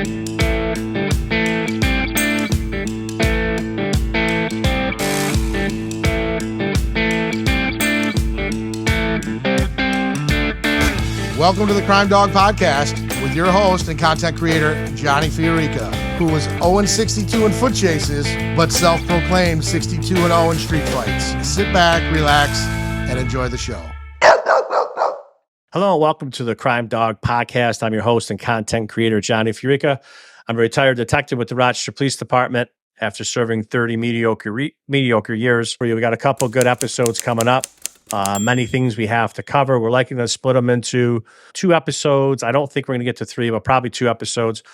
Welcome to the Crime Dawg Podcast with your host and content creator, Johnny FIORICA, who was 0-62 in foot chases, but self-proclaimed 62-0 in street fights. Sit back, relax, and enjoy the show. Hello, and welcome to the Crime Dawg Podcast. I'm your host and content creator, Johnny FIORICA. I'm a retired detective with the Rochester Police Department after serving 30 mediocre years. We got a couple good episodes coming up. Many things we have to cover. We're likely to split them into 2 episodes. I don't think we're going to get to 3, but probably 2 episodes.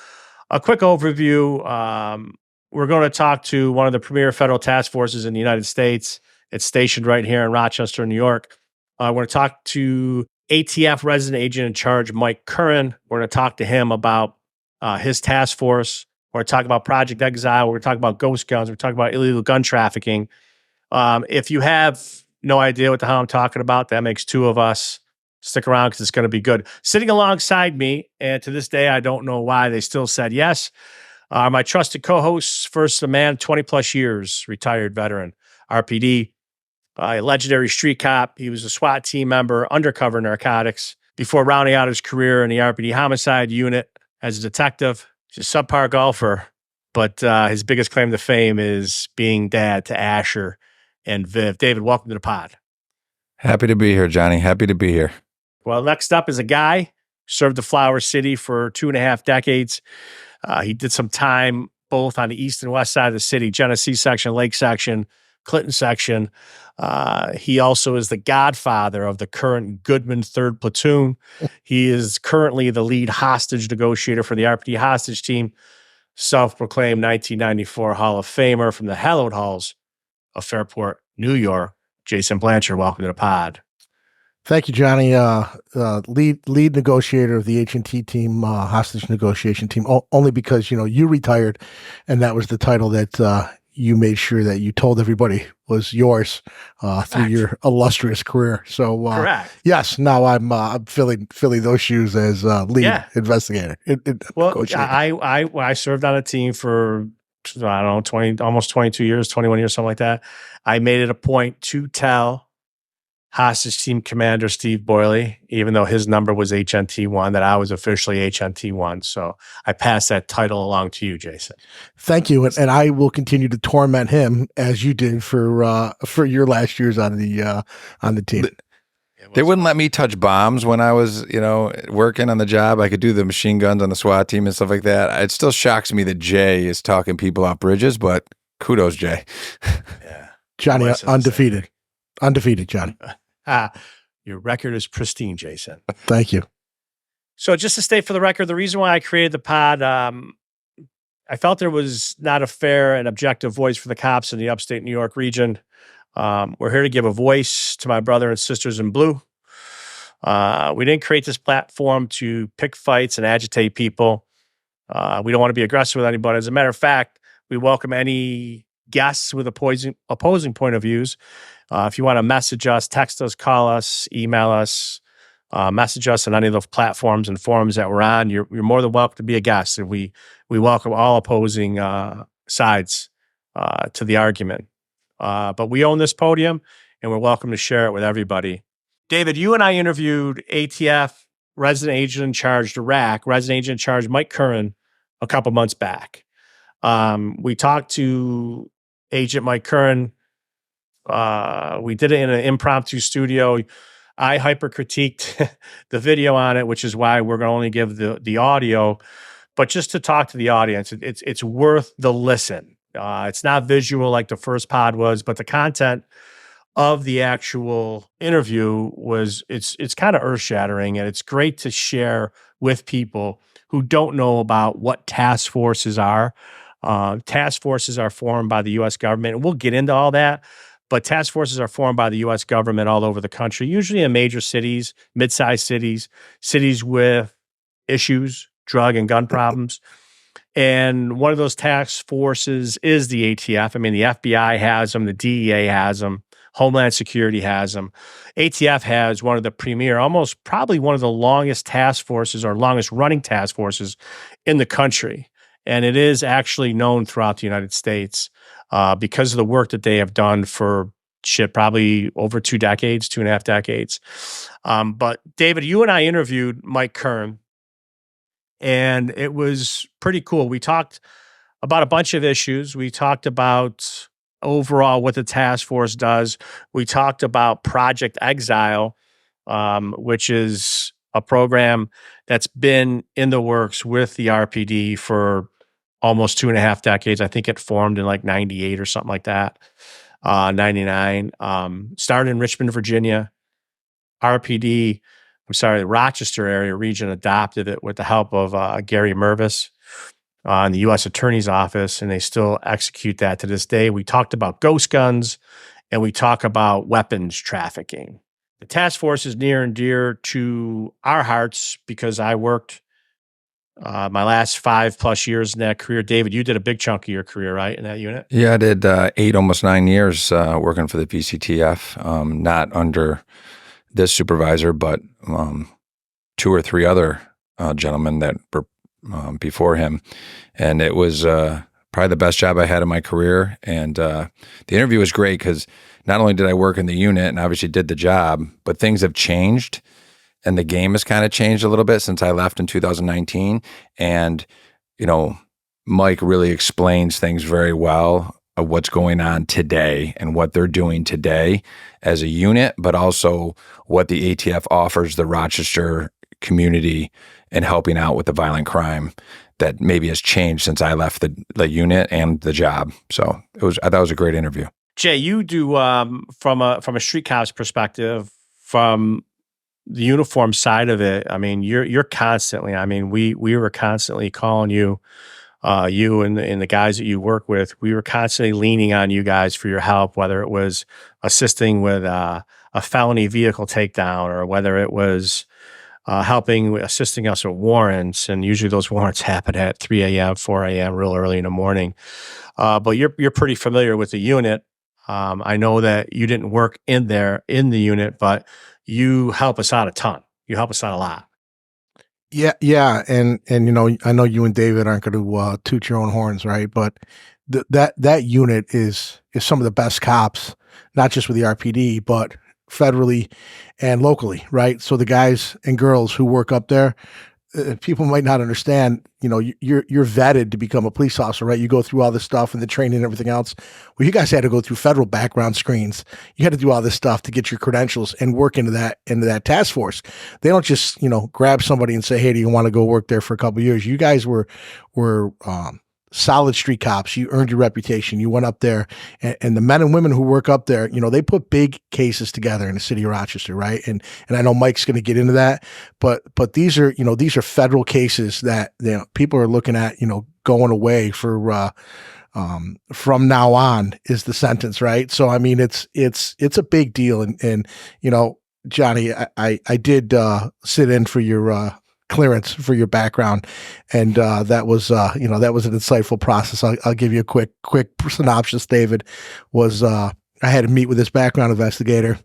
A quick overview. We're going to talk to one of the premier federal task forces in the United States. It's stationed right here in Rochester, New York. We're going to talk to ATF resident agent in charge, Mike Curran. We're going to talk to him about his task force. We're going to talk about Project Exile. We're going to talk about ghost guns. We're talking about illegal gun trafficking. If you have no idea what the hell I'm talking about, that makes 2 of us. Stick around because it's going to be good. Sitting alongside me, and to this day, I don't know why they still said yes, are my trusted co-hosts. First, a man, 20 plus years, retired veteran, RPD, a legendary street cop. He was a SWAT team member, undercover narcotics, before rounding out his career in the RPD homicide unit as a detective. He's a subpar golfer, but his biggest claim to fame is being dad to Asher and Viv. David, welcome to the pod. Happy to be here, Johnny. Happy to be here. Well, next up is a guy who served the Flower City for 2.5 decades. He did some time both on the east and west side of the city, Genesee section, Lake section, Clinton section. He also is the godfather of the current Goodman 3rd Platoon. He is currently the lead hostage negotiator for the RPD hostage team, self-proclaimed 1994 Hall of Famer from the hallowed halls of Fairport, New York. Jason Blanchard, welcome to the pod. Thank you, Johnny. Lead negotiator of the H&T team, hostage negotiation team, only because, you retired, and that was the title that you made sure that you told everybody was yours through your illustrious career. So, correct. Yes, now I'm filling those shoes as lead investigator. I served on a team for, I don't know, almost 22 years, 21 years, something like that. I made it a point to tell hostage team commander Steve Boyley, even though his number was HNT1, that I was officially HNT1. So I passed that title along to you, Jason. Thank you, and I will continue to torment him as you did for your last years on the team. They wouldn't let me touch bombs when I was, working on the job. I could do the machine guns on the SWAT team and stuff like that. It still shocks me that Jay is talking people off bridges, but kudos, Jay. Yeah, Johnny, undefeated, Johnny. Your record is pristine, Jason. Thank you. So just to state for the record, the reason why I created the pod, I felt there was not a fair and objective voice for the cops in the upstate New York region. We're here to give a voice to my brother and sisters in blue. We didn't create this platform to pick fights and agitate people. We don't want to be aggressive with anybody. As a matter of fact, we welcome any guests with opposing point of views. If you want to message us, text us, call us, email us, message us on any of the platforms and forums that we're on, you're more than welcome to be a guest. And we welcome all opposing sides to the argument. But we own this podium, and we're welcome to share it with everybody. David, you and I interviewed ATF resident agent in charge, Iraq, resident agent in charge, Mike Curran, a couple months back. We talked to Agent Mike Curran. We did it in an impromptu studio. I hyper-critiqued the video on it, which is why we're going to only give the audio. But just to talk to the audience, it's worth the listen. It's not visual like the first pod was, but the content of the actual interview it's kind of earth-shattering, and it's great to share with people who don't know about what task forces are. Task forces are formed by the U.S. government, and we'll get into all that, but task forces are formed by the U.S. government all over the country, usually in major cities, mid-sized cities, cities with issues, drug and gun problems. And one of those task forces is the ATF. I mean, the FBI has them, the DEA has them, Homeland Security has them. ATF has one of the premier, almost probably one of the longest task forces or longest running task forces in the country. And it is actually known throughout the United States because of the work that they have done for probably over 2 decades, 2.5 decades. But David, you and I interviewed Mike Curran, and it was pretty cool. We talked about a bunch of issues. We talked about overall what the task force does. We talked about Project Exile, which is a program that's been in the works with the RPD for almost 2.5 decades. I think it formed in like 98 or something like that. 99, started in Richmond, Virginia. The Rochester area region adopted it with the help of Gary Mervis in the U.S. Attorney's Office, and they still execute that to this day. We talked about ghost guns, and we talk about weapons trafficking. The task force is near and dear to our hearts because I worked my last 5+ years in that career. David, you did a big chunk of your career, right, in that unit? Yeah, I did 8, almost 9 years working for the VCTF, not under this supervisor, but 2 or 3 other gentlemen that were before him. And it was probably the best job I had in my career. And the interview was great because not only did I work in the unit and obviously did the job, but things have changed. And the game has kind of changed a little bit since I left in 2019. And, Mike really explains things very well of what's going on today and what they're doing today as a unit, but also what the ATF offers the Rochester community and helping out with the violent crime that maybe has changed since I left the unit and the job. So I thought it was a great interview. Jay, you do from a street cop's perspective, from the uniform side of it. I mean, you're constantly. I mean, we were constantly calling you, you and the guys that you work with. We were constantly leaning on you guys for your help, whether it was assisting with a felony vehicle takedown or whether it was assisting us with warrants. And usually those warrants happen at 3 a.m., 4 a.m., real early in the morning. But you're pretty familiar with the unit. I know that you didn't work in the unit, but you help us out a ton. You help us out a lot. Yeah, and I know you and David aren't going to toot your own horns, right? But that unit is some of the best cops, not just with the RPD, but federally and locally, right? So the guys and girls who work up there, people might not understand, you're vetted to become a police officer, right? You go through all this stuff and the training and everything else. Well, you guys had to go through federal background screens. You had to do all this stuff to get your credentials and work into that task force. They don't just, grab somebody and say, hey, do you want to go work there for a couple of years? You guys were solid street cops. You earned your reputation. You went up there, and the men and women who work up there, they put big cases together in the city of Rochester, right? And I know Mike's going to get into that, but these are federal cases that people are looking at, going away for from now on is the sentence, right? So I mean, it's a big deal, and Johnny, I did sit in for your clearance for your background, and that was an insightful process. I'll give you a quick synopsis. David was I had to meet with this background investigator,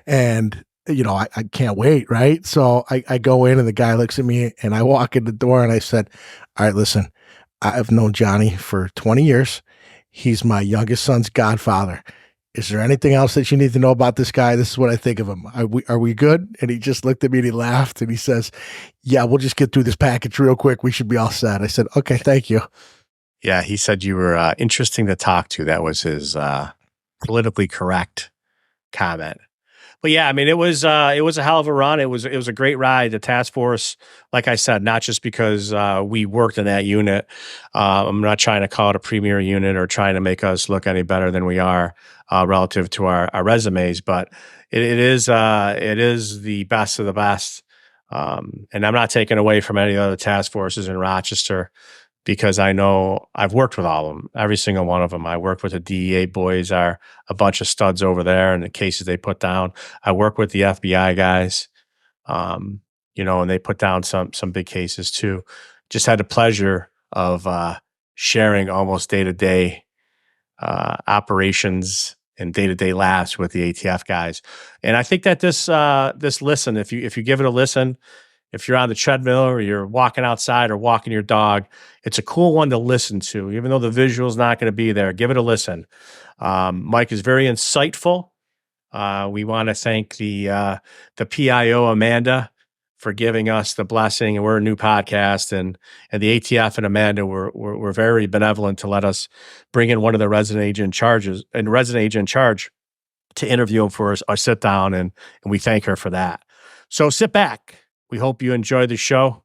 and I can't wait, right? So I go in, and the guy looks at me, and I walk in the door, and I said, all right, listen, I've known Johnny for 20 years. He's my youngest son's godfather. Is there anything else that you need to know about this guy? This is what I think of him. Are we good? And he just looked at me and he laughed and he says, yeah, we'll just get through this package real quick. We should be all set. I said, okay, thank you. Yeah, he said you were interesting to talk to. That was his politically correct comment. But yeah, I mean, it was a hell of a run. It was a great ride. The task force, like I said, not just because we worked in that unit. I'm not trying to call it a premier unit or trying to make us look any better than we are relative to our resumes, but it is the best of the best. And I'm not taking away from any other task forces in Rochester, because I know I've worked with all of them, every single one of them. I worked with the DEA boys, are a bunch of studs over there, and the cases they put down. I work with the FBI guys, and they put down some big cases too. Just had the pleasure of sharing almost day-to-day operations and day-to-day laughs with the ATF guys. And I think that this listen, if you give it a listen, if you're on the treadmill or you're walking outside or walking your dog, it's a cool one to listen to. Even though the visual's not going to be there, give it a listen. Mike is very insightful. We want to thank the PIO Amanda for giving us the blessing, and we're a new podcast, and the ATF and Amanda were very benevolent to let us bring in one of the resident agent in charge to interview him for our sit down, and we thank her for that. So sit back. We hope you enjoy the show,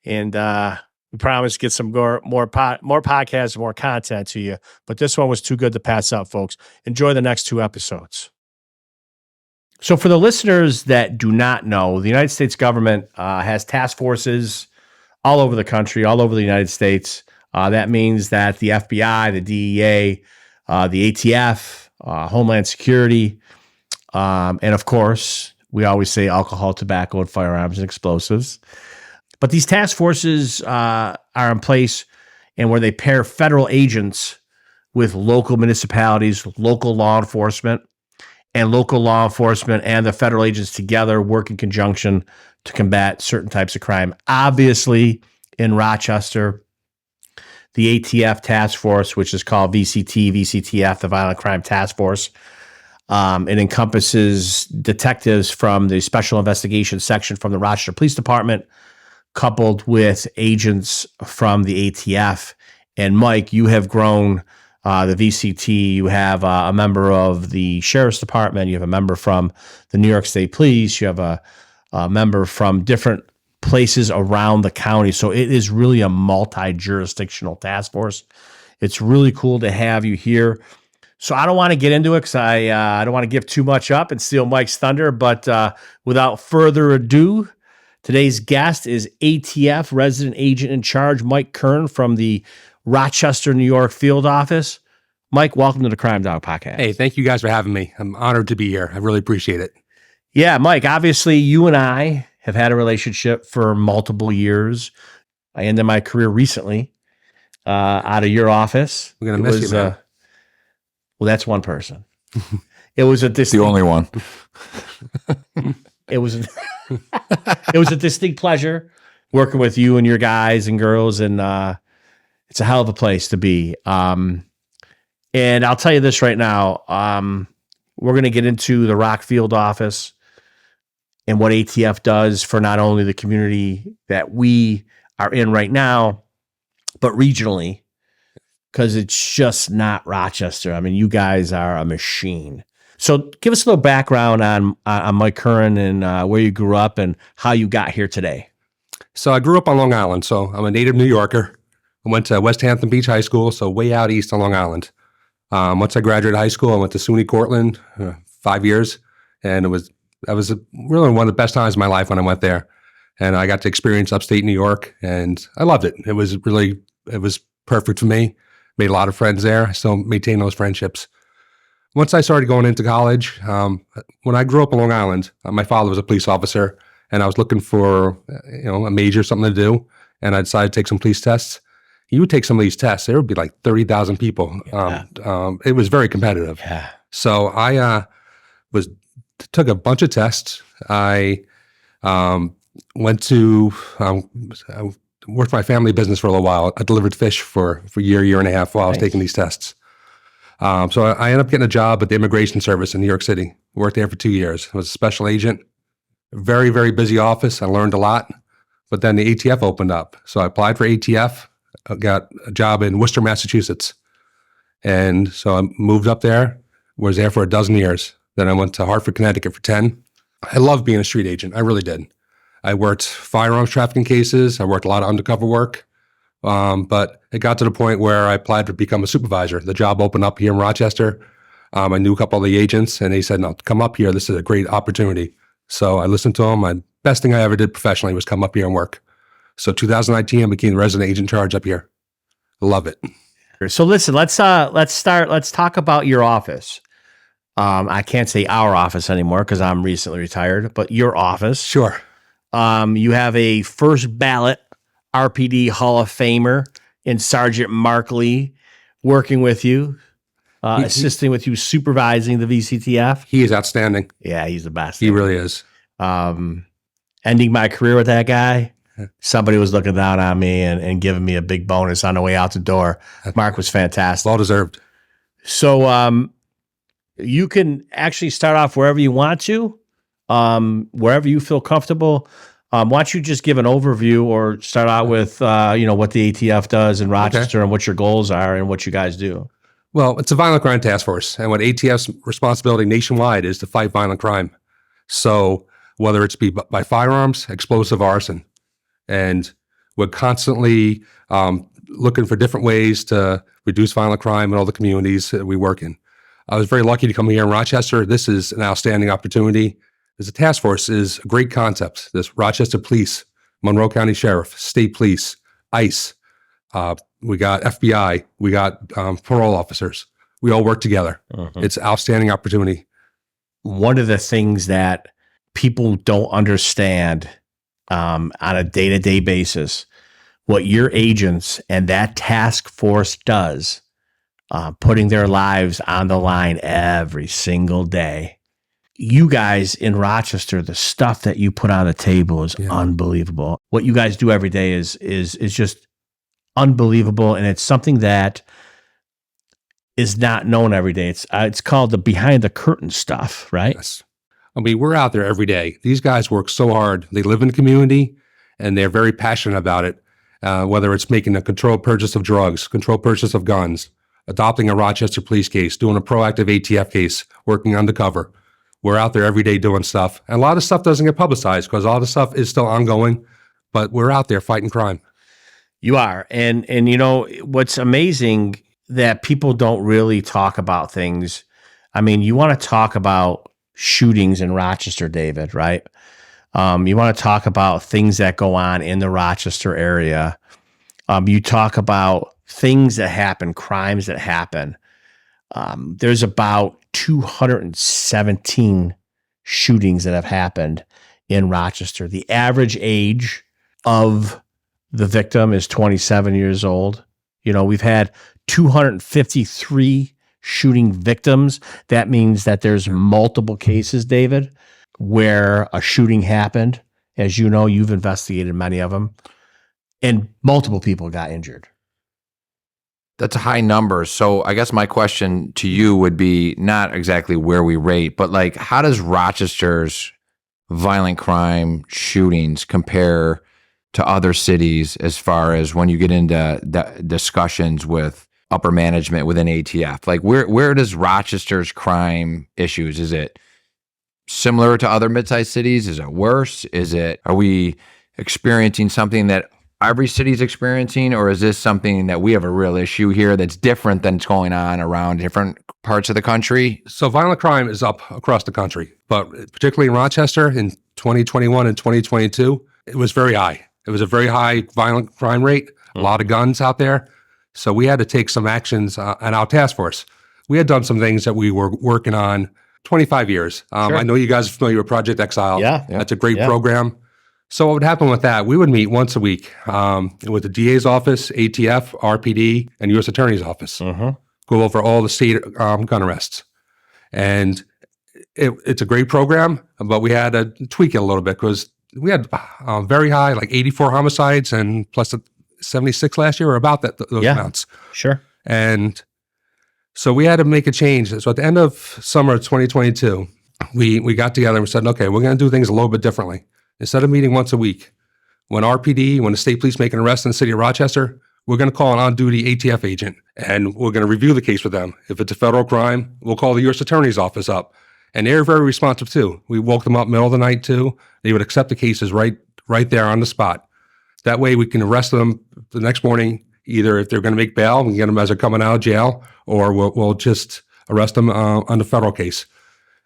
and we promise to get some more podcasts, more content to you. But this one was too good to pass up, folks. Enjoy the next 2 episodes. So for the listeners that do not know, the United States government has task forces all over the country, all over the United States. That means that the FBI, the DEA, the ATF, Homeland Security, and of course, we always say alcohol, tobacco, and firearms and explosives. But these task forces are in place and where they pair federal agents with local municipalities, local law enforcement, and local law enforcement and the federal agents together work in conjunction to combat certain types of crime. Obviously, in Rochester, the ATF task force, which is called VCTF, the Violent Crime Task Force, it encompasses detectives from the Special Investigations Section from the Rochester Police Department, coupled with agents from the ATF. And Mike, you have grown the VCT, you have a member of the Sheriff's Department, you have a member from the New York State Police, you have a member from different places around the county. So it is really a multi-jurisdictional task force. It's really cool to have you here. So I don't want to get into it because I don't want to give too much up and steal Mike's thunder. But without further ado, today's guest is ATF Resident Agent in Charge, Mike Curran from the Rochester, New York field office. Mike, welcome to the Crime Dawg Podcast. Hey, thank you guys for having me. I'm honored to be here. I really appreciate it. Yeah, Mike, obviously you and I have had a relationship for multiple years. I ended my career recently out of your office. We're going to miss you, man. Well, that's one person. It was the only one. It was a distinct pleasure working with you and your guys and girls, and it's a hell of a place to be. And I'll tell you this right now, we're going to get into the Rock Field office and what ATF does for not only the community that we are in right now, but regionally, because it's just not Rochester. I mean, you guys are a machine. So give us a little background on Mike Curran and where you grew up and how you got here today. So I grew up on Long Island, so I'm a native New Yorker. I went to West Hampton Beach High School, so way out east on Long Island. Once I graduated high school, I went to SUNY Cortland, 5 years, and that was really one of the best times of my life when I went there. And I got to experience upstate New York, and I loved it. It was perfect for me. Made a lot of friends there. I still maintain those friendships. Once I started going into college, when I grew up on Long Island, my father was a police officer, and I was looking for a major, something to do, and I decided to take some police tests. You would take some of these tests, there would be like 30,000 people. Yeah. It was very competitive. Yeah. So I took a bunch of tests. I went to I worked for my family business for a little while. I delivered fish for a year and a half while I was taking these tests. So I ended up getting a job at the Immigration Service in New York City. Worked there for 2 years. I was a special agent. Very, very busy office. I learned a lot. But then the ATF opened up. So I applied for ATF. I got a job in Worcester, Massachusetts. And so I moved up there, was there for 12 years. Then I went to Hartford, Connecticut for 10. I loved being a street agent. I really did. I worked firearms trafficking cases. I worked a lot of undercover work. But it got to the point where I applied to become a supervisor. The job opened up here in Rochester. I knew a couple of the agents, and they said, no, come up here. This is a great opportunity. So I listened to them. My best thing I ever did professionally was come up here and work. So 2019, I became the resident agent in charge up here. Love it. So listen, let's talk about your office. I can't say our office anymore because I'm recently retired, but your office. Sure. You have a first ballot RPD Hall of Famer in Sergeant Mark Lee working with you. assisting with you, supervising the VCTF. He is outstanding. Yeah, he's the best. He really is. Ending my career with that guy, somebody was looking down on me and giving me a big bonus on the way out the door. Mark was fantastic. Well deserved. So you can actually start off wherever you want to, wherever you feel comfortable. Why don't you just give an overview or start out with, what the ATF does in Rochester and what your goals are and what you guys do? Well, it's a violent crime task force, and what ATF's responsibility nationwide is to fight violent crime. So whether it's by firearms, explosive, arson, and we're constantly looking for different ways to reduce violent crime in all the communities that we work in. I was very lucky to come here in Rochester. This is an outstanding opportunity. As a task force is a great concept. This Rochester Police, Monroe County Sheriff, State Police, ICE, we got FBI, we got parole officers. We all work together. It's an outstanding opportunity. One of the things that people don't understand on a day-to-day basis, what your agents and that task force does, putting their lives on the line every single day. You guys in Rochester, the stuff that you put on the table is unbelievable. What you guys do every day is just unbelievable, and it's something that is not known every day. It's called the behind the curtain stuff, right? Yes. I mean, we're out there every day. These guys work so hard. They live in the community, and they're very passionate about it, whether it's making a controlled purchase of drugs, controlled purchase of guns, adopting a Rochester police case, doing a proactive ATF case, working undercover. We're out there every day doing stuff. And a lot of stuff doesn't get publicized because all the stuff is still ongoing, but we're out there fighting crime. You are. And what's amazing that people don't really talk about things. I mean, you want to talk about shootings in Rochester, David, right? You want to talk about things that go on in the Rochester area. You talk about things that happen, crimes that happen. There's about 217 shootings that have happened in Rochester. The average age of the victim is 27 years old. We've had 253 shooting victims. That means that there's multiple cases, David, where a shooting happened. As you know, you've investigated many of them, and multiple people got injured. That's a high number. So I guess my question to you would be not exactly where we rate, but like, how does Rochester's violent crime shootings compare to other cities as far as when you get into discussions with upper management within ATF? Like, where does Rochester's crime issues, is it similar to other mid-sized cities? Is it worse? Are we experiencing something that every city's experiencing, or is this something that we have a real issue here that's different than it's going on around different parts of the country? So violent crime is up across the country, but particularly in Rochester in 2021 and 2022, it was very high. It was a very high violent crime rate, a lot of guns out there. So we had to take some actions on our task force. We had done some things that we were working on 25 years. Sure. I know you guys are familiar with Project Exile. Yeah. That's a great program. So what would happen with that? We would meet once a week with the DA's office, ATF, RPD, and U.S. Attorney's office. Go over all the state gun arrests. And it's a great program, but we had to tweak it a little bit because we had very high, like 84 homicides and plus 76 last year, or about those amounts. Sure. And so we had to make a change. So at the end of summer of 2022, we got together and we said, okay, we're going to do things a little bit differently. Instead of meeting once a week, when the state police make an arrest in the city of Rochester, we're going to call an on-duty ATF agent, and we're going to review the case with them. If it's a federal crime, we'll call the U.S. Attorney's office up. And they're very responsive, too. We woke them up middle of the night, too. They would accept the cases right there on the spot. That way, we can arrest them the next morning, either if they're going to make bail, we can get them as they're coming out of jail, or we'll just arrest them on the federal case.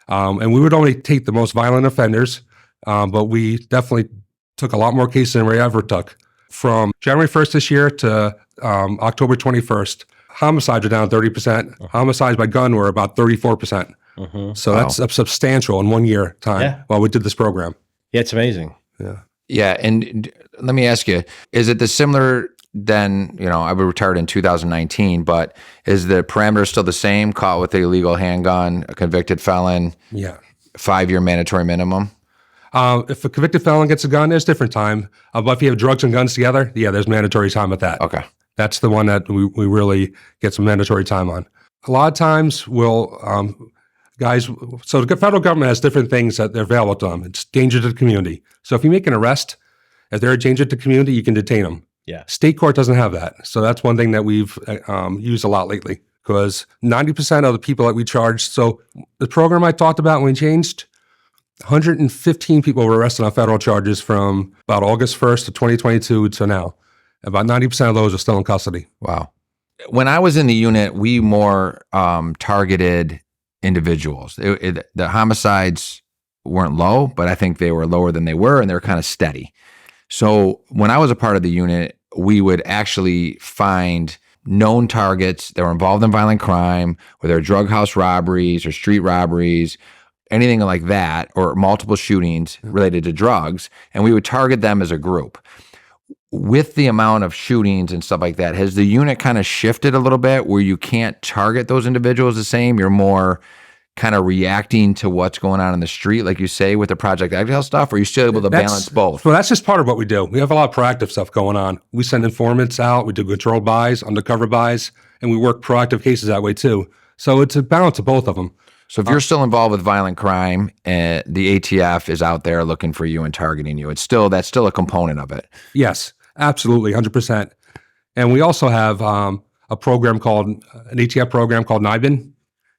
And we would only take the most violent offenders, but we definitely took a lot more cases than we ever took. From January 1st this year to October 21st, homicides are down 30%. Homicides by gun were about 34%. So that's substantial in 1 year time while we did this program. Yeah, it's amazing. Yeah, and let me ask you, is it the similar then, I retired in 2019, but is the parameter still the same? Caught with a illegal handgun, a convicted felon, Yeah. 5-year mandatory minimum? If a convicted felon gets a gun, there's different time. But if you have drugs and guns together, yeah, there's mandatory time with that. Okay. That's the one that we really get some mandatory time on. A lot of times guys, so the federal government has different things that they're available to them. It's danger to the community. So if you make an arrest, if they're a danger to the community, you can detain them. Yeah. State court doesn't have that. So that's one thing that we've used a lot lately, because 90% of the people that we charge, so the program I talked about when we changed, 115 people were arrested on federal charges from about August 1st to 2022 to now. About 90% of those are still in custody. Wow. When I was in the unit, we more targeted individuals. The homicides weren't low, but I think they were lower than they were, and they were kind of steady. So when I was a part of the unit, we would actually find known targets that were involved in violent crime, whether drug house robberies or street robberies, anything like that, or multiple shootings related to drugs, and we would target them as a group. With the amount of shootings and stuff like that, has the unit kind of shifted a little bit where you can't target those individuals the same? You're more kind of reacting to what's going on in the street, like you say, with the Project Exile stuff, or are you still able to balance both? Well, that's just part of what we do. We have a lot of proactive stuff going on. We send informants out, we do controlled buys, undercover buys, and we work proactive cases that way too. So it's a balance of both of them. So if you're still involved with violent crime, the ATF is out there looking for you and targeting you. That's still a component of it. Yes, absolutely, 100%. And we also have a program called an ATF program called NIBIN.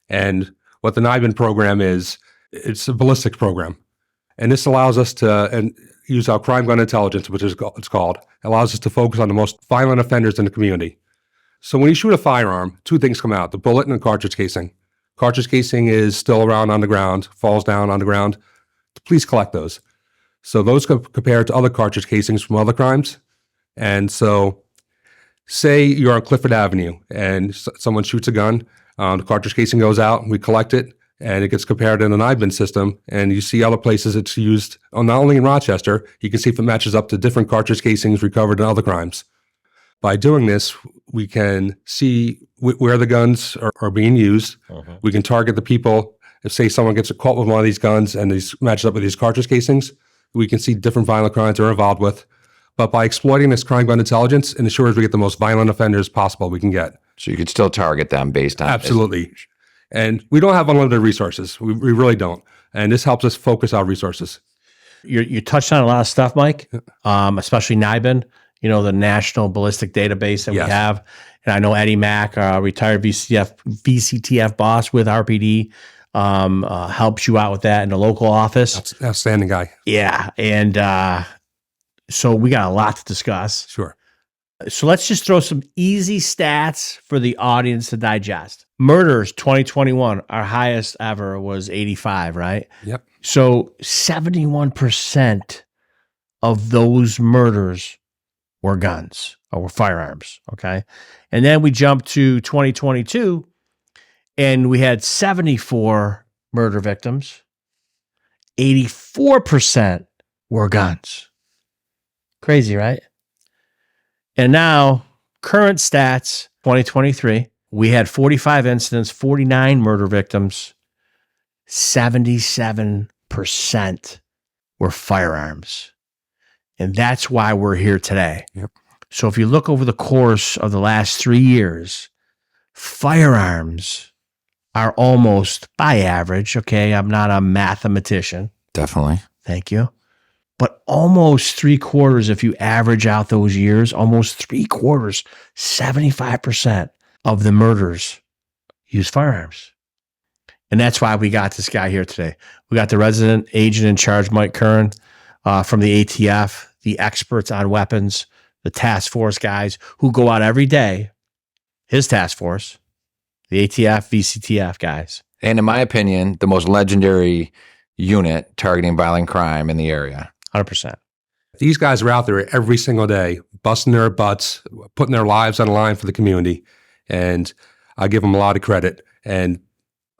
And what the NIBIN program is, it's a ballistics program. And this allows us to use our crime gun intelligence, which is it's called. It allows us to focus on the most violent offenders in the community. So when you shoot a firearm, two things come out, the bullet and the cartridge casing. Cartridge casing is still around on the ground, falls down on the ground. Please collect those. So those compare to other cartridge casings from other crimes. And so say you're on Clifford Avenue and someone shoots a gun, the cartridge casing goes out, we collect it, and it gets compared in an IBIN system. And you see other places it's used, not only in Rochester, you can see if it matches up to different cartridge casings recovered in other crimes. By doing this, we can see where the guns are being used. We can target the people. If, say, someone gets caught with one of these guns and these matches up with these cartridge casings, we can see different violent crimes they're involved with. But by exploiting this crime gun intelligence, it ensures we get the most violent offenders possible we can get. So you could still target them based on Absolutely. And we don't have unlimited resources. We really don't. And this helps us focus our resources. You touched on a lot of stuff, Mike, especially NIBIN, the National Ballistic Database that we have. And I know Eddie Mack, retired VCTF boss with RPD, helps you out with that in the local office. That's an outstanding guy. Yeah. And so we got a lot to discuss. Sure. So let's just throw some easy stats for the audience to digest. Murders 2021, our highest ever was 85, right? Yep. So 71% of those murders were guns or were firearms, okay? And then we jumped to 2022 and we had 74 murder victims. 84% were guns. Crazy, right? And now, current stats, 2023, we had 45 incidents, 49 murder victims, 77% were firearms. And that's why we're here today. Yep. So if you look over the course of the last 3 years, firearms are almost, by average, okay, I'm not a mathematician. Definitely. Thank you. But almost 3/4, if you average out those years, almost 3/4, 75% of the murders use firearms. And that's why we got this guy here today. We got the resident agent in charge, Mike Curran, from the ATF, the experts on weapons, the task force guys who go out every day, his task force, the ATF, VCTF guys. And in my opinion, the most legendary unit targeting violent crime in the area. 100%. These guys are out there every single day, busting their butts, putting their lives on the line for the community. And I give them a lot of credit. And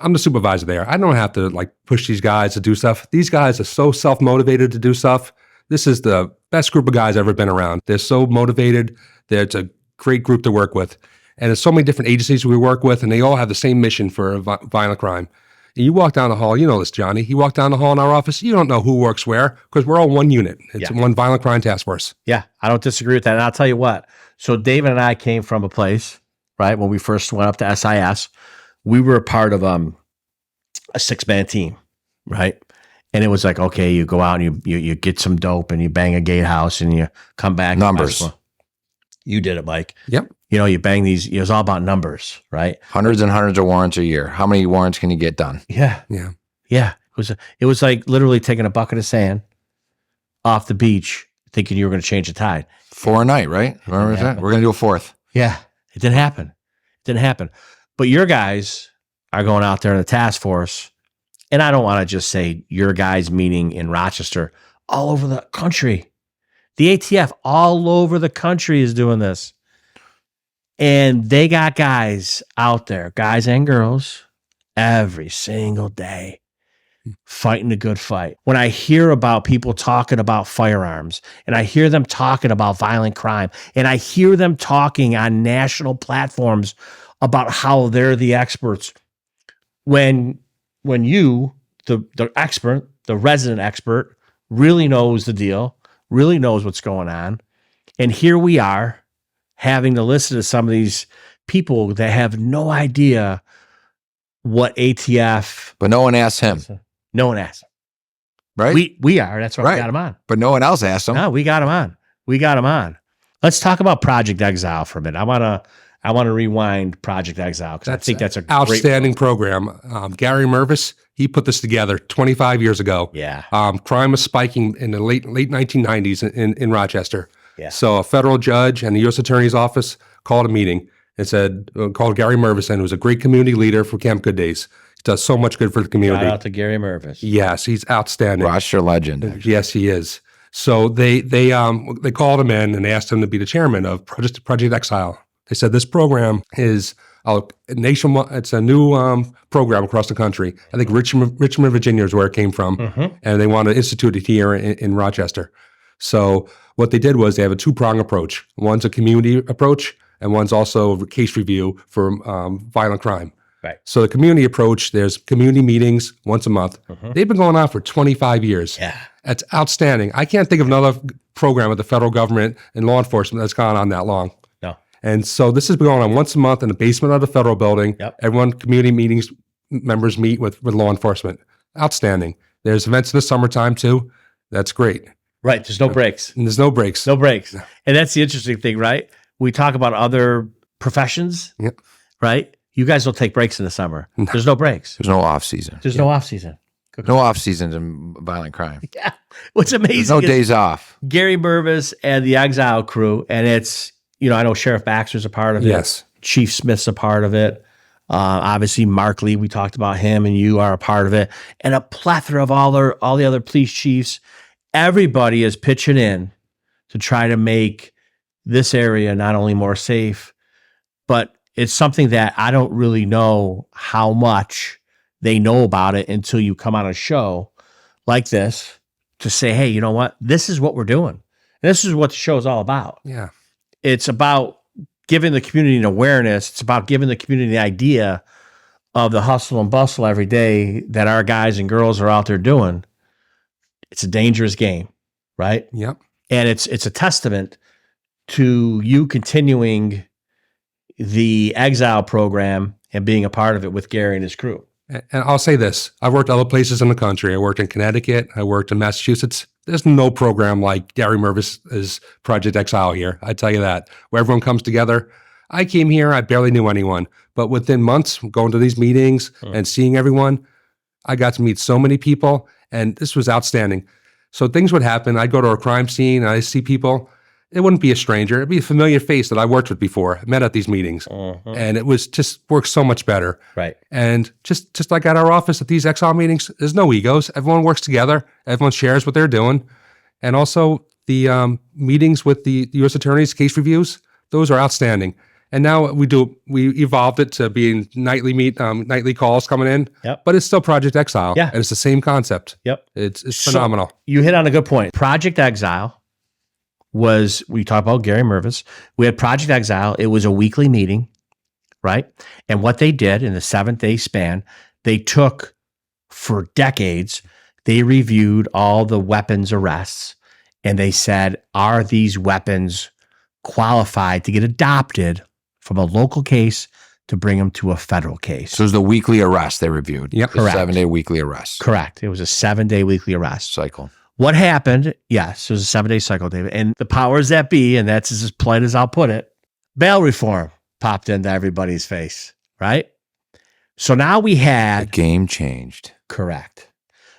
I'm the supervisor there. I don't have to push these guys to do stuff. These guys are so self-motivated to do stuff. this is the best group of guys I've ever been around. They're so motivated. It's a great group to work with. And there's so many different agencies we work with, and they all have the same mission for violent crime. And you walk down the hall, you know this, Johnny. You walk down the hall in our office, you don't know who works where because we're all one unit. It's one violent crime task force. Yeah, I don't disagree with that. And I'll tell you what. So David and I came from a place, right, when we first went up to SIS. We were a part of a 6-man team, right? And it was like, okay, you go out and you get some dope and you bang a gatehouse and you come back. Numbers. You did it, Mike. Yep. You know, you bang these, it was all about numbers, right? Hundreds and hundreds of warrants a year. How many warrants can you get done? Yeah. Yeah. Yeah. It was like literally taking a bucket of sand off the beach thinking you were going to change the tide. 4 a night, right? Remember that? We're going to do a 4th. Yeah. It didn't happen. It didn't happen. But your guys are going out there in the task force. And I don't want to just say your guys, meaning in Rochester, all over the country. The ATF all over the country is doing this. And they got guys out there, guys and girls, every single day fighting a good fight. When I hear about people talking about firearms, and I hear them talking about violent crime, and I hear them talking on national platforms about how they're the experts, when you, the expert, the resident expert, really knows the deal, really knows what's going on, and here we are having to listen to some of these people that have no idea what ATF. But no one asked him, No one asked him. right? We are. That's why Right. we got him on. But no one else asked him. No, we got him on. We got him on. Let's talk about Project Exile for a minute. I want to rewind Project Exile because I think that's a outstanding program. Gary Mervis, he put this together 25 years ago. Yeah. Crime was spiking in the late 1990s in Rochester. Yeah. So a federal judge and the U.S. Attorney's Office called a meeting and said, called Gary Mervis in, who's a great community leader for Camp Good Days. He does so much good for the community. Shout out to Gary Mervis. Yes, he's outstanding. Rochester legend. Yes, he is. So they called him in and asked him to be the chairman of Project Exile. They said this program is nationwide. It's a new program across the country. I think Richmond, Virginia is where it came from, and they want to institute it here in Rochester. So what they did was they have a 2-prong approach. One's a community approach, and one's also a case review for violent crime. Right. So the community approach, there's community meetings once a month. They've been going on for 25 years. Yeah. That's outstanding. I can't think of another program with the federal government and law enforcement that's gone on that long. No. And so this has been going on once a month in the basement of the federal building. Yep. Everyone, community meetings, members meet with law enforcement. Outstanding. There's events in the summertime too. That's great. Right. There's no breaks. And there's no breaks. No breaks. And that's the interesting thing, right? We talk about other professions, Yep. right? You guys don't take breaks in the summer. There's no breaks. There's no off season. There's no off season. No off seasons in violent crime. Yeah. What's amazing There's no is days off. Gary Mervis and the Exile crew, and it's, I know Sheriff Baxter's a part of it. Yes. Chief Smith's a part of it. Obviously, Mark Lee, we talked about him, and you are a part of it. And a plethora of all the other police chiefs. Everybody is pitching in to try to make this area not only more safe, but it's something that I don't really know how much they know about it until you come on a show like this to say, hey, you know what? This is what we're doing. And this is what the show is all about. Yeah. It's about giving the community an awareness. It's about giving the community the idea of the hustle and bustle every day that our guys and girls are out there doing. It's a dangerous game, right? Yep. And it's a testament to you continuing the Exile program and being a part of it with Gary and his crew. And I'll say this. I've worked other places in the country. I worked in Connecticut. I worked in Massachusetts. There's no program like Gary Mervis' Project Exile here. I tell you that. Where everyone comes together. I came here. I barely knew anyone. But within months, going to these meetings and seeing everyone, I got to meet so many people. And this was outstanding. So things would happen. I'd go to a crime scene and I see people. It wouldn't be a stranger. It'd be a familiar face that I worked with before, met at these meetings. And it was just worked so much better. Right. And just like at our office at these Exile meetings, there's no egos. Everyone works together. Everyone shares what they're doing. And also the meetings with the U.S. attorneys, case reviews, those are outstanding. And now we evolved it to being nightly calls coming in. Yep. But it's still Project Exile. Yeah. And it's the same concept. Yep. It's So, phenomenal. You hit on a good point. Project Exile we talked about Gary Mervis. We had Project Exile. It was a weekly meeting, right? And what they did in the 7-day span, they took for decades, they reviewed all the weapons arrests and they said, are these weapons qualified to get adopted from a local case to bring them to a federal case? So it was the weekly arrest they reviewed. Yep. The Correct. 7-day weekly arrest Correct. It was a 7-day weekly arrest. cycle. What happened? Yes, it was a 7-day cycle, David. And the powers that be, and that's as polite as I'll put it, bail reform popped into everybody's face, right? So now we The had, game changed. correct.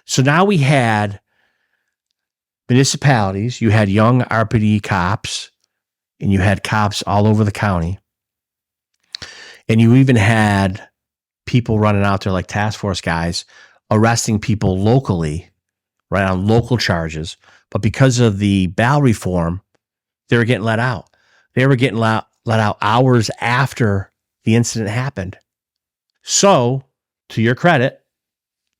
So now we had municipalities, you had young RPD cops, and you had cops all over the county. And you even had people running out there like task force guys arresting people locally, right, on local charges. But because of the bail reform, they were getting let out. They were getting let out hours after the incident happened. So, to your credit,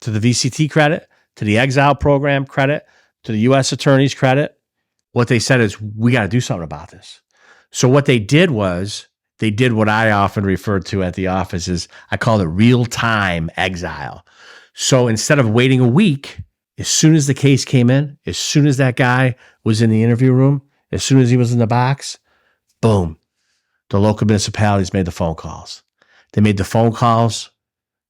to the VCT credit, to the Exile program credit, to the U.S. Attorney's credit, what they said is, we got to do something about this. So what they did was, they did what I often refer to at the office is, I call it real-time exile. So instead of waiting a week, as soon as the case came in, as soon as that guy was in the interview room, as soon as he was in the box, boom, the local municipalities made the phone calls. They made the phone calls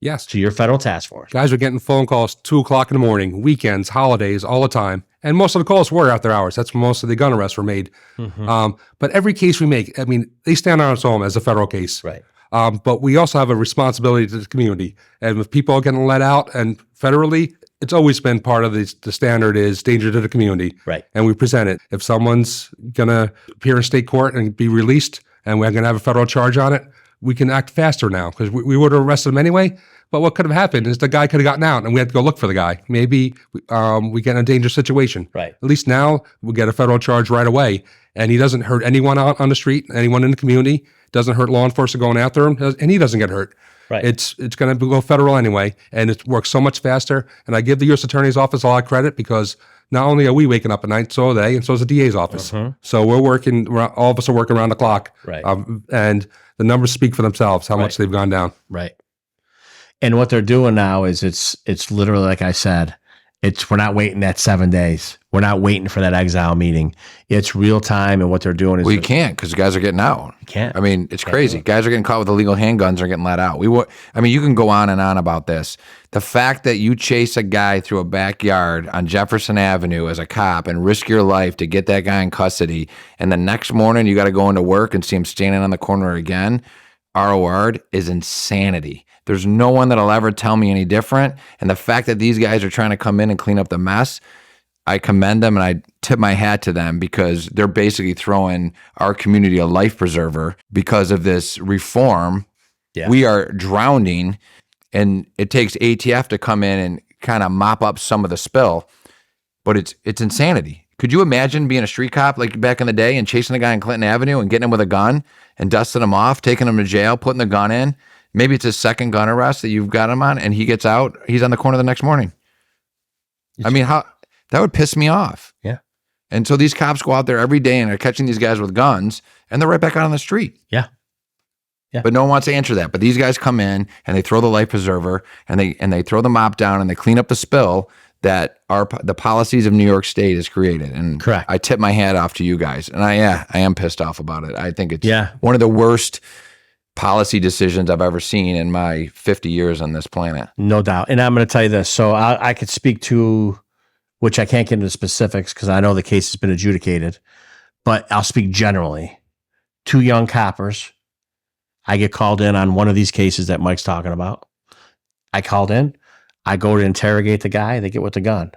Yes. to your federal task force. Guys were getting phone calls 2:00 in the morning, weekends, holidays, all the time. And most of the calls were after hours. That's when most of the gun arrests were made. But every case we make, I mean, they stand on its own as a federal case. Right. But we also have a responsibility to the community. And if people are getting let out and federally, it's always been part of the standard is danger to the community. Right. And we present it. If someone's going to appear in state court and be released and we're going to have a federal charge on it, we can act faster now because we would have arrested him anyway. But what could have happened is the guy could have gotten out and we had to go look for the guy. Maybe we get in a dangerous situation. Right. At least now we get a federal charge right away. And he doesn't hurt anyone out on the street, anyone in the community, doesn't hurt law enforcement going after him, and he doesn't get hurt. Right. It's going to go federal anyway, and it works so much faster. And I give the U.S. Attorney's Office a lot of credit because not only are we waking up at night, so are they, and so is the DA's office. So we're working, all of us are working around the clock. Right. And the numbers speak for themselves, how much they've gone down. Right. And what they're doing now is it's literally, like I said, we're not waiting that 7 days. We're not waiting for that exile meeting. It's real time. And what they're doing is Well, you can't because guys are getting out. you can't. I mean, it's crazy. Guys are getting caught with illegal handguns or getting let out. I mean, you can go on and on about this. The fact that you chase a guy through a backyard on Jefferson Avenue as a cop and risk your life to get that guy in custody, and the next morning you got to go into work and see him standing on the corner again, ROR'd is insanity. There's no one that'll ever tell me any different. And the fact that these guys are trying to come in and clean up the mess, I commend them and I tip my hat to them because they're basically throwing our community a life preserver because of this reform. Yeah. We are drowning, and it takes ATF to come in and kind of mop up some of the spill, but it's insanity. Could you imagine being a street cop like back in the day and chasing a guy on Clinton Avenue and getting him with a gun and dusting him off, taking him to jail, putting the gun in? Maybe it's his second gun arrest that you've got him on, and he gets out. He's on the corner the next morning. I mean, that would piss me off. Yeah. And so these cops go out there every day and are catching these guys with guns, and they're right back out on the street. Yeah. Yeah. But no one wants to answer that. But these guys come in and they throw the life preserver and they throw the mop down and they clean up the spill that the policies of New York State has created. And Correct. I tip my hat off to you guys. And I am pissed off about it. I think it's one of the worst policy decisions I've ever seen in my 50 years on this planet. No doubt. And I'm going to tell you this. So I could speak to, which I can't get into specifics because I know the case has been adjudicated, but I'll speak generally. 2 young coppers. I get called in on one of these cases that Mike's talking about. I called in. I go to interrogate the guy. They get with the gun.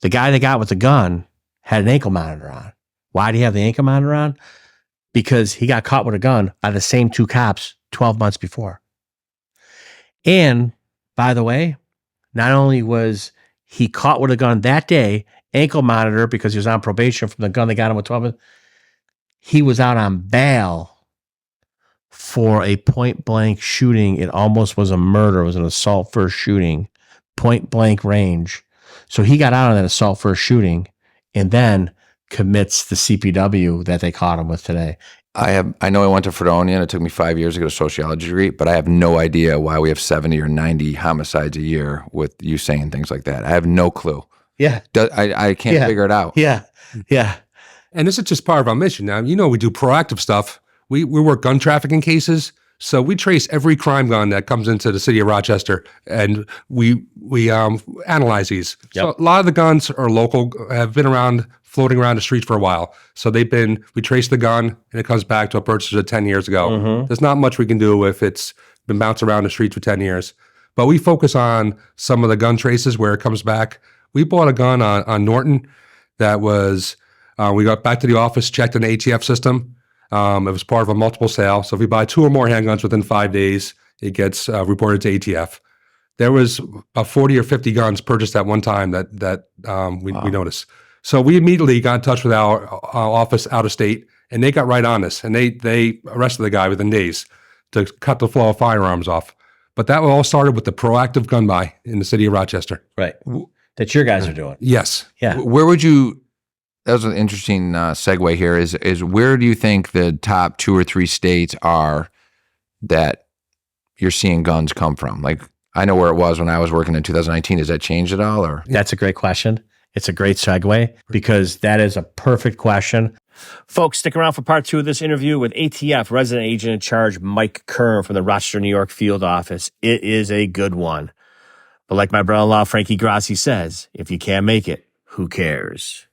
The guy they got with the gun had an ankle monitor on. Why do you have the ankle monitor on? Because he got caught with a gun by the same 2 cops 12 months before. And by the way, not only was he caught with a gun that day, ankle monitor because he was on probation from the gun they got him with 12 months, he was out on bail for a point blank shooting. It almost was a murder. It was an assault first shooting, point blank range. So he got out on that assault first shooting and then commits the CPW that they caught him with today. I know I went to Fredonia and it took me 5 years to get a sociology degree, but I have no idea why we have 70 or 90 homicides a year with you saying things like that. I have no clue. Yeah. I can't figure it out. Yeah. Yeah. And this is just part of our mission. Now, we do proactive stuff. We work gun trafficking cases. So we trace every crime gun that comes into the city of Rochester, and we analyze these. Yep. So a lot of the guns are local, have been floating around the streets for a while. So we trace the gun, and it comes back to a purchaser 10 years ago. Mm-hmm. There's not much we can do if it's been bouncing around the streets for 10 years. But we focus on some of the gun traces where it comes back. We bought a gun on Norton that was, we got back to the office, checked an ATF system. It was part of a multiple sale. So if we buy 2 or more handguns within 5 days, it gets reported to ATF. There was about 40 or 50 guns purchased at one time that we noticed. So we immediately got in touch with our office out of state, and they got right on this, and they arrested the guy within days to cut the flow of firearms off. But that all started with the proactive gun buy in the city of Rochester. Right. That your guys are doing. Yes. Yeah. Where would you? That was an interesting segue here. Is where do you think the top 2 or 3 states are that you're seeing guns come from? Like, I know where it was when I was working in 2019. Has that changed at all? Or That's a great question. It's a great segue because that is a perfect question. Folks, stick around for part 2 of this interview with ATF resident agent in charge Mike Curran from the Rochester, New York field office. It is a good one. But like my brother-in-law Frankie Grassi says, if you can't make it, who cares?